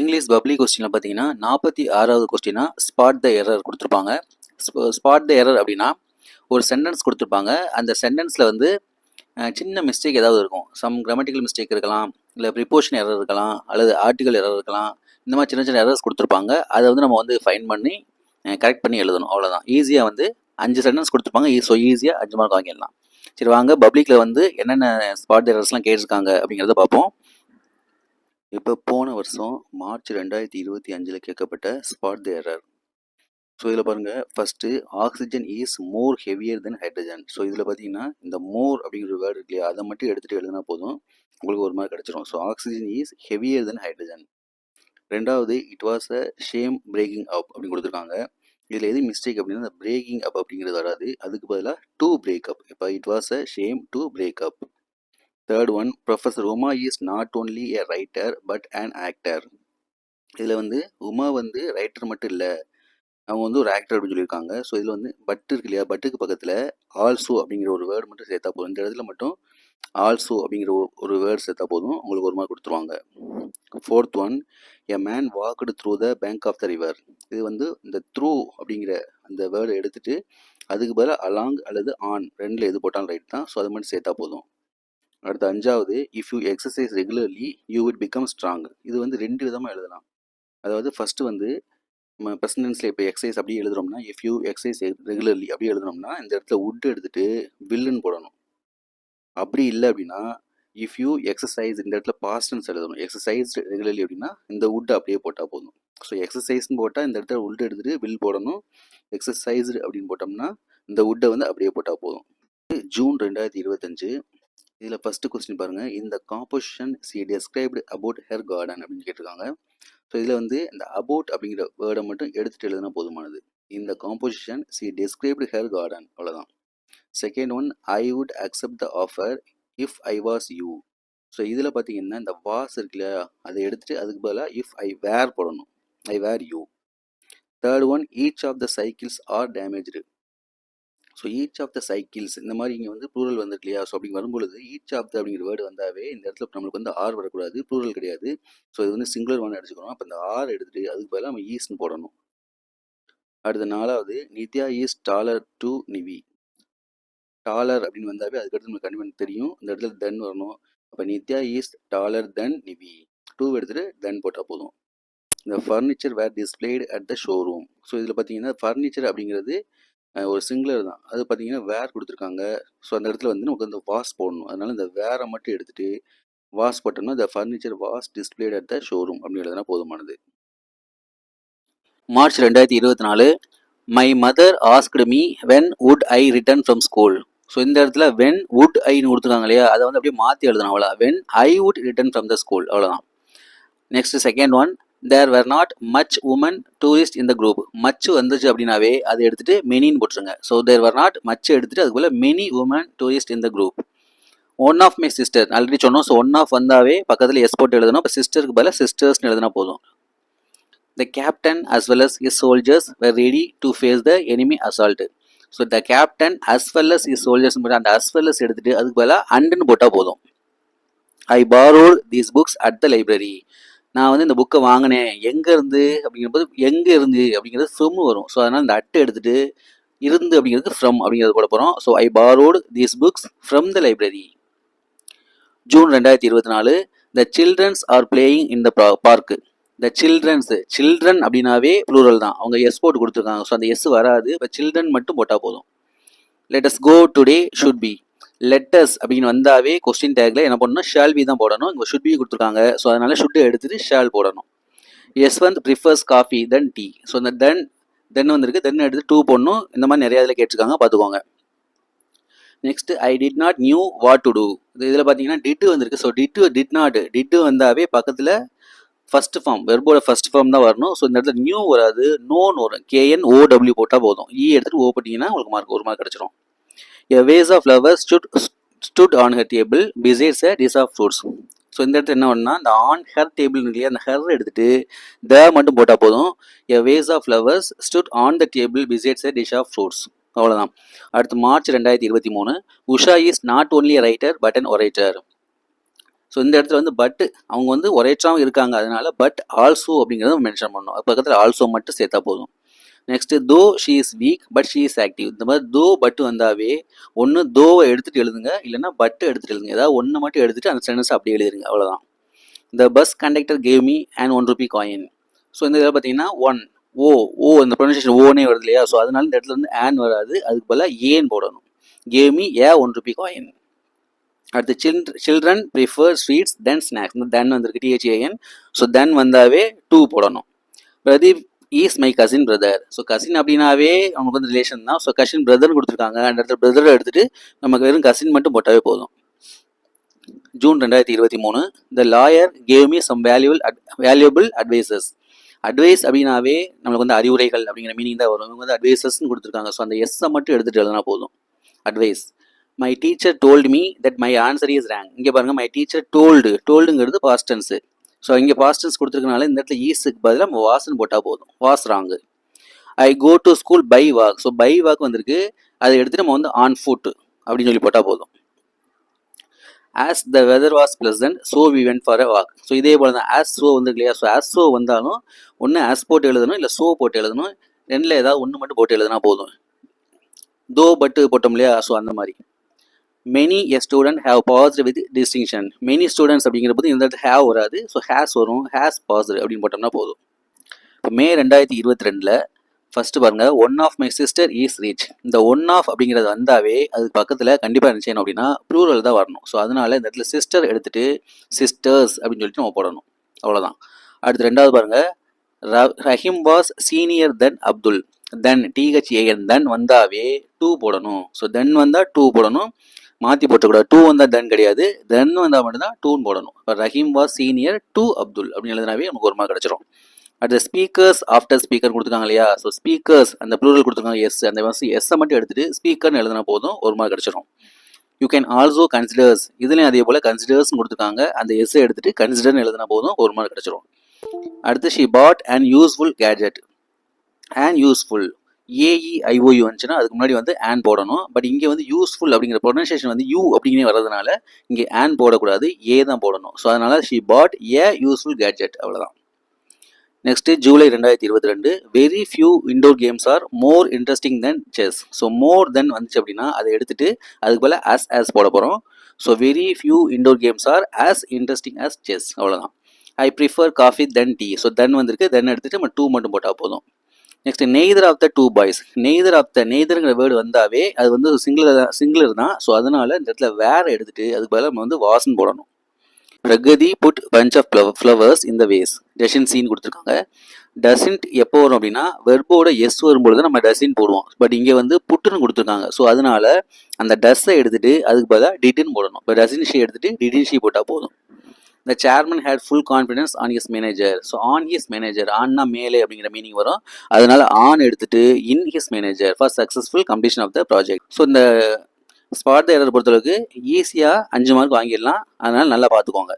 English public கொஸ்டினில் பார்த்தீங்கன்னா 46வது கொஸ்டினா spot the error கொடுத்துருப்பாங்க. ஸ்பாட் த எரர் அப்படின்னா ஒரு சென்டென்ஸ் கொடுத்துருப்பாங்க. அந்த சென்டென்ஸில் வந்து சின்ன மிஸ்டேக் ஏதாவது இருக்கும். சம் கிராமட்டிக்கல் மிஸ்டேக் இருக்கலாம், இல்லை ப்ரிப்போஷன் எரர் இருக்கலாம், அல்லது ஆர்டிகல் எரர் இருக்கலாம். இந்த மாதிரி சின்ன சின்ன எரர்ஸ் கொடுத்துருப்பாங்க. அதை வந்து நம்ம வந்து ஃபைன் பண்ணி கரெக்ட் பண்ணி எழுதணும். அவ்வளோதான். ஈஸியாக வந்து 5 சென்டென்ஸ் கொடுத்துருப்பாங்க. ஸோ ஈஸியாக 5 மார்க் வாங்கிடலாம். சரி, வாங்க பப்ளிக்கில் வந்து என்னென்ன ஸ்பாட் எரர்ஸ்லாம் கேட்டிருக்காங்க அப்படிங்கிறத பார்ப்போம். இப்போ போன வருஷம் மார்ச் 2025 கேட்கப்பட்ட ஸ்பாட் த எரர். ஸோ இதில் பாருங்கள், first oxygen is more heavier than hydrogen. So இதில் பார்த்தீங்கன்னா இந்த மோர் அப்படிங்கிற வேர்டு இருக்கு இல்லையா, அதை மட்டும் எடுத்துகிட்டு எழுதினா போதும், உங்களுக்கு ஒரு மார்க் கிடச்சிரும். So oxygen is heavier than hydrogen. ரெண்டாவது, it was a shame breaking up அப்படின்னு கொடுத்துருக்காங்க. இதில் எது மிஸ்டேக் அப்படின்னா இந்த பிரேக்கிங் அப் அப்படிங்கிறது வராது, அதுக்கு பதிலாக டு பிரேக் அப். இப்போ it was a shame to break up. Third one, professor Uma is not only a writer but an actor. இதில் வந்து உமா வந்து ரைட்டர் மட்டும் இல்லை, அவங்க வந்து ஒரு ஆக்டர் அப்படின்னு சொல்லியிருக்காங்க. ஸோ இதில் வந்து பட் இருக்கு இல்லையா, பட்டுக்கு பக்கத்தில் ஆல்சோ அப்படிங்கிற ஒரு வேர்டு மட்டும் சேர்த்தா போதும். இந்த இடத்துல மட்டும் ஆல்சோ அப்படிங்கிற ஒரு வேர்டு சேர்த்தா போதும், உங்களுக்கு ஒரு மார்க் கொடுத்துருவாங்க. Fourth one, a man walked through the bank of the river. இது வந்து இந்த த்ரூ அப்படிங்கிற அந்த வேர்டை எடுத்துட்டு அதுக்கு பதிலாக அலாங் அல்லது ஆன் ரெண்டில் எது போட்டாலும் ரைட் தான். ஸோ அது மட்டும் சேர்த்தா போதும். அடுத்து அஞ்சாவது, if you exercise regularly you will become strong. இது வந்து 2 விதமாக எழுதலாம். அதாவது ஃபஸ்ட்டு வந்து நம்ம ப்ரெசன்டென்ஸில் இப்போ எக்ஸசைஸ் அப்படியே எழுதுறோம்னா, இஃப் யூ எக்ஸசைஸ் ரெகுலர்லி அப்படியே எழுதுனோம்னா இந்த இடத்துல உட் எடுத்துட்டு வில்லுன்னு போடணும். அப்படி இல்லை அப்படின்னா இஃப் யூ எக்ஸசைஸ் இந்த இடத்துல பாஸ்டன்ஸ் எழுதணும். எக்ஸசைஸ் ரெகுலர்லி அப்படின்னா இந்த உட் அப்படியே போட்டால் போதும். ஸோ எக்ஸசைஸ்ன்னு போட்டால் இந்த இடத்துல உட் எடுத்துட்டு வில் போடணும். எக்ஸசைஸ்டு அப்படின்னு போட்டோம்னா இந்த உட்டை வந்து அப்படியே போட்டால் போதும். ஜூன் 2025. இதில் ஃபஸ்ட்டு கொஸ்டின் பாருங்கள், இந்த composition she described about her garden அப்படின்னு கேட்டிருக்காங்க. ஸோ இதில் வந்து இந்த அபவுட் அப்படிங்கிற வேர்டை மட்டும் எடுத்துகிட்டு எழுதுனா போதுமானது. இந்த காம்போசிஷன் சி டெஸ்கிரைப்டு ஹெர் கார்டன், அவ்வளோதான். Second one, I would accept the offer if I was you. So இதில் பார்த்தீங்கன்னா இந்த வாஸ் இருக்கு இல்லையா, அதை எடுத்துகிட்டு அதுக்கு பதிலாக இஃப் ஐ வேர் போடணும். I were you. Third one, each of the cycles are damaged. So each of the cycles இந்த மாதிரி இங்கே வந்து ப்ளூரல் வந்துருக்கு இல்லையா, ஸோ அப்படி வரும்பொழுது ஈச் ஆஃப் த அப்படிங்கிற வேர்டு வந்தாவே இந்த இடத்துல நம்மளுக்கு வந்து ஆர் வரக்கூடாது, ப்ளூரல் கிடையாது. ஸோ இது வந்து சிங்குலர் ஒன்று அடிச்சுக்கணும். அப்போ இந்த ஆர் எடுத்துகிட்டு அதுக்கு பதிலாக நம்ம ஈஸ்ன்னு போடணும். அடுத்த நாலாவது, Nithya is dollar to Nivi. Dollar அப்படின்னு வந்தாவே அதுக்கடுத்து நமக்கு கண்டிப்பாக தெரியும், இந்த இடத்துல தென் வரணும். அப்போ Nithya is taller than Nivi. Too எடுத்துகிட்டு தென் போட்டால் போதும். இந்த furniture were displayed at the showroom. So இதில் பார்த்தீங்கன்னா ஃபர்னிச்சர் அப்படிங்கிறது ஒரு சிங்குலர் தான். அது பார்த்தீங்கன்னா வேர் கொடுத்துருக்காங்க. ஸோ அந்த இடத்துல வந்து நமக்கு வந்து வாஸ் போடணும். அதனால இந்த வேரை மட்டும் எடுத்துகிட்டு வாஸ் போட்டோம்னா த furniture was displayed at the showroom அப்படின்னு எழுதுனா போதுமானது. March 2024. My mother asked me when would I return from school. So இந்த இடத்துல வென் வுட் ஐன்னு கொடுத்துருக்காங்க இல்லையா, அதை வந்து அப்படியே மாற்றி எழுதணும். அவ்வளோ, when I would return from the school, அவ்வளோதான். Next second one, there were not much women tourist இந்த குரூப். மச் வந்துச்சு அப்படின்னாவே அதை எடுத்துகிட்டு மெனின்னு போட்டுருங்க. So there were not much எடுத்துகிட்டு அதுக்கு போல மெனி உமன் டூரிஸ்ட் இந்த group. One of my sister already சொன்னோம். ஸோ ஒன் ஆஃப் வந்தாவே பக்கத்தில் எஸ் போட்டு எழுதணும். இப்போ சிஸ்டருக்கு பதிலாக சிஸ்டர்ஸ்னு எழுதினா போதும். The captain as well as his soldiers were ready to face the enemy assault. So the captain as well as his soldiers அந்த அஸ் வெல் அஸ் எடுத்துகிட்டு அதுக்கு பதிலாக அண்டுன்னு போட்டால் போதும். I borrowed these books at the library. நான் வந்து இந்த புக்கை வாங்கினேன் எங்கேருந்து அப்படிங்கும்போது எங்கே இருந்து அப்படிங்கிறது ஃப்ரம் வரும். ஸோ அதனால் இந்த அட்டை எடுத்துகிட்டு இருந்து அப்படிங்கிறது ஃப்ரம் அப்படிங்கிறது போட போகிறோம். So I borrowed these books from the library. June 2024. The childrens are playing in the park. The childrens, children அப்படின்னாவே ப்ளூரல் தான். அவங்க எஸ் போட்டு கொடுத்துருக்காங்க. ஸோ அந்த எஸ் வராது. இப்போ சில்ட்ரன் மட்டும் போட்டால் போதும். Let us go today should be. Letters அப்படின்னு வந்தாவே கொஸ்டின் டேக்ல என்ன பண்ணணும், ஷால் பி தான் போடணும். இங்கே ஷுட் பி கொடுத்துருக்காங்க. ஸோ அதனால ஷுட் எடுத்துட்டு ஷால் போடணும். Yashwant prefers coffee than tea. So இந்த தென் வந்துருக்கு, தென் எடுத்து டூ போடணும். இந்த மாதிரி நிறைய இதில் கேட்டிருக்காங்க, பார்த்துக்கோங்க. Next, I did not knew what to do. இதில் பார்த்தீங்கன்னா டிட்டு வந்திருக்கு. ஸோ டிட் நாட் டிட்டு வந்தாவே பக்கத்தில் ஃபர்ஸ்ட் ஃபார்ம் வெர்போட ஃபர்ஸ்ட் ஃபார்ம் தான் வரணும். ஸோ இந்த இடத்துல நியூ வராது, நோன்னு வரும். KNOW போட்டால் போதும். இ எடுத்துட்டு ஓ போட்டிங்கன்னா உங்களுக்கு ஒரு மார்க் கிடச்சிரும். A vase of flowers stood on her table besides a dish of fruits. So இந்த இடத்துல என்ன ஒன்றா, இந்த ஆன் ஹர் டேபிள் இல்லையா, அந்த ஹர் எடுத்துட்டு த மட்டும் போட்டால் போதும். A vase of flowers stood on the table besides a dish of fruits, அவ்வளோதான். அடுத்து March 2023. Usha is not only writer but an orator. So இந்த இடத்துல வந்து பட் அவங்க வந்து ஒரேற்றாவும் இருக்காங்க, அதனால பட் ஆல்சோ அப்படிங்கிறத மென்ஷன் பண்ணணும். அது பக்கத்தில் ஆல்சோ மட்டும் சேர்த்தா போதும். நெக்ஸ்ட்டு தோ she is weak but she is active. இந்த மாதிரி தோ பட் வந்தாவே ஒன்று தோவை எடுத்துகிட்டு எழுதுங்க, இல்லைன்னா பட்டு எடுத்துகிட்டு எழுதுங்க. ஏதாவது ஒன்று மட்டும் எடுத்துகிட்டு அந்த சென்டென்ஸ் அப்படியே எழுதிருங்க, அவ்வளோதான். The bus conductor gave me and ₹1 coin. So இந்த இதில் பார்த்தீங்கன்னா ஓ இந்த ப்ரொனன்சியேஷன் ஓனே வருது இல்லையா, ஸோ அதனால இந்த இடத்துல வந்து ஆன் வராது, அதுக்கு பதிலாக ஏன் போடணும். Gave me ₹1 coin. அடுத்து சில்ட்ரன் ப்ரிஃபர் ஸ்வீட்ஸ் தென் ஸ்நாக்ஸ். இந்த தென் வந்திருக்கு THAN, ஸோ தென் வந்தாவே 2 போடணும். Pradeep is my cousin brother. So cousin அப்படின்னாவே நமக்கு வந்து ரிலேஷன் தான். ஸோ கசின் பிரதர்னு கொடுத்துருக்காங்க, அந்த இடத்துல பிரதரை எடுத்துகிட்டு நமக்கு வெறும் கசின் மட்டும் போட்டாவே போதும். June 2023. The lawyer gave me some valuable advices. Advice அப்படின்னாவே நம்மளுக்கு வந்து அறிவுரைகள் அப்படிங்கிற மீனிங் தான் வரும். இவங்க வந்து அட்வைசஸ்ன்னு கொடுத்துருக்காங்க, ஸோ அந்த எஸ்ஸை மட்டும் எடுத்துகிட்டு எழுதினா போதும். Advice. My teacher told me that my answer is wrong. இங்கே பாருங்கள், மை டீச்சர் டோல்டுங்கிறது பாஸ்ட் டென்ஸு. ஸோ இங்கே பாஸ்ட் டென்ஸ் கொடுத்துருக்கனால இந்த இடத்துல ஈஸுக்கு பதிலாக நம்ம வாஸ்ன்னு போட்டால் போதும். Was wrong. I go to school by walk. So by walk வந்திருக்கு, அதை எடுத்துகிட்டு நம்ம வந்து ஆன் ஃபுட் அப்படின்னு சொல்லி போட்டால் போதும். As the weather was pleasant so we went for a walk. So இதே போல் தான் ஆஸ் ஸோ வந்து இல்லையா, ஸோ ஆஸ் ஸோ வந்தாலும் ஒன்று ஆஸ் போட்டு எழுதணும், இல்லை ஸோ போட்டு எழுதணும். ரெண்டில் ஏதாவது ஒன்று மட்டும் போட்டு எழுதுனா போதும். தோ பட்டு போட்டோம் இல்லையா, ஸோ அந்த மாதிரி. Many a student have passed with distinction. Many students அப்படிங்கிற போது இந்த இடத்துல ஹேவ் வராது, ஸோ ஹேஸ் வரும். ஹேஸ் பாஸ்டு அப்படின்னு போட்டோம்னா போதும். இப்போ மே 2022 ஃபர்ஸ்ட் பாருங்க, one of my sister is rich. இந்த ஒன் ஆஃப் அப்படிங்கிறது வந்தாவே அதுக்கு பக்கத்தில் கண்டிப்பாக என்ன செய்யணும் அப்படின்னா ப்ளூரல் தான் வரணும். ஸோ அதனால இந்த இடத்துல சிஸ்டர் எடுத்துட்டு சிஸ்டர்ஸ் அப்படின்னு சொல்லிட்டு நம்ம போடணும், அவ்வளோதான். அடுத்து ரெண்டாவது பாருங்க, Rahim was senior then Abdul. Then THAN தென் வந்தாவே 2 போடணும். ஸோ தென் வந்தால் 2 போடணும், மாற்றி போட்டக்கூடாது. 2 வந்தால் தென் கிடையாது, தென் வந்தால் மட்டும்தான் 2ன்னு போடணும். இப்போ Rahim was senior to Abdul அப்படின்னு எழுதினாவே நமக்கு ஒரு மார்க் கிடச்சிரும். அடுத்த ஸ்பீக்கர்ஸ் ஆஃப்டர் ஸ்பீக்கர் கொடுத்துருக்காங்க இல்லையா, ஸோ ஸ்பீக்கர்ஸ் அந்த ப்ளூரல் கொடுத்துருக்காங்க எஸ், அந்த எஸ்ஸை மட்டும் எடுத்துகிட்டு ஸ்பீக்கர்னு எழுதினா போதும், ஒரு மார்க் கிடச்சிரும். You can also considers. இதுலேயும் அதே போல் கன்சிடர்ஸ்னு கொடுத்துருக்காங்க, அந்த எஸ்ஸை எடுத்துகிட்டு கன்சிடர்னு எழுதினா போதும், ஒரு மார்க் கிடச்சிரும். அடுத்து she bought an useful gadget. An useful AEIOU வந்துச்சுன்னா அதுக்கு முன்னாடி வந்து ஆன் போடணும். பட் இங்கே வந்து யூஸ்ஃபுல் அப்படிங்கிற ப்ரொனன்சியேஷன் வந்து யூ அப்படிங்கிறே வர்றதுனால இங்கே ஆன் போடக்கூடாது, ஏ தான் போடணும். ஸோ அதனால she bought a useful gadget, அவ்வளோதான். Next July 2022. Very few indoor games are more interesting than chess. So more than வந்துச்சு அப்படின்னா அதை எடுத்துகிட்டு அதுக்கு போல் ஆஸ் போட போகிறோம். So very few indoor games are as interesting as chess, அவ்வளோதான். I prefer coffee than tea. So than வந்திருக்கு, தென் எடுத்துகிட்டு நம்ம 2 மட்டும் போட்டால் போதும். Next neither of the 2 boys. நெய்தருங்கிற வேர்டு வந்தாவே அது வந்து சிங்குலர் தான். ஸோ அதனால இந்த இடத்துல வேற எடுத்துகிட்டு அதுக்கு பதிலாக நம்ம வந்து வாஸ்ன்னு போடணும். Pragathi put bunch of flowers இந்த வேஸ். டசன் சீன் கொடுத்துருக்காங்க. டசன்ட் எப்போ வரும் அப்படின்னா வெர்போட எஸ் வரும்பொழுது நம்ம டசின் போடுவோம். பட் இங்கே வந்து புட்டுன்னு கொடுத்துருக்காங்க, ஸோ அதனால அந்த டஸ்ஸை எடுத்துகிட்டு அதுக்கு பதிலாக டிடின்னு போடணும். இப்போ டசின் ஷீ எடுத்துகிட்டு டிடின் ஷீ போட்டால் போதும். The chairman had full confidence on his manager. So on his manager, ஆன்னா மேலே அப்படிங்கிற மீனிங் வரும், அதனால ஆன் எடுத்துட்டு in his manager for successful completion of the project. So இந்த ஸ்பாட் த எரர் பொறுத்தளவுக்கு ஈஸியாக 5 மார்க் வாங்கிடலாம், அதனால் நல்லா பார்த்துக்கோங்க.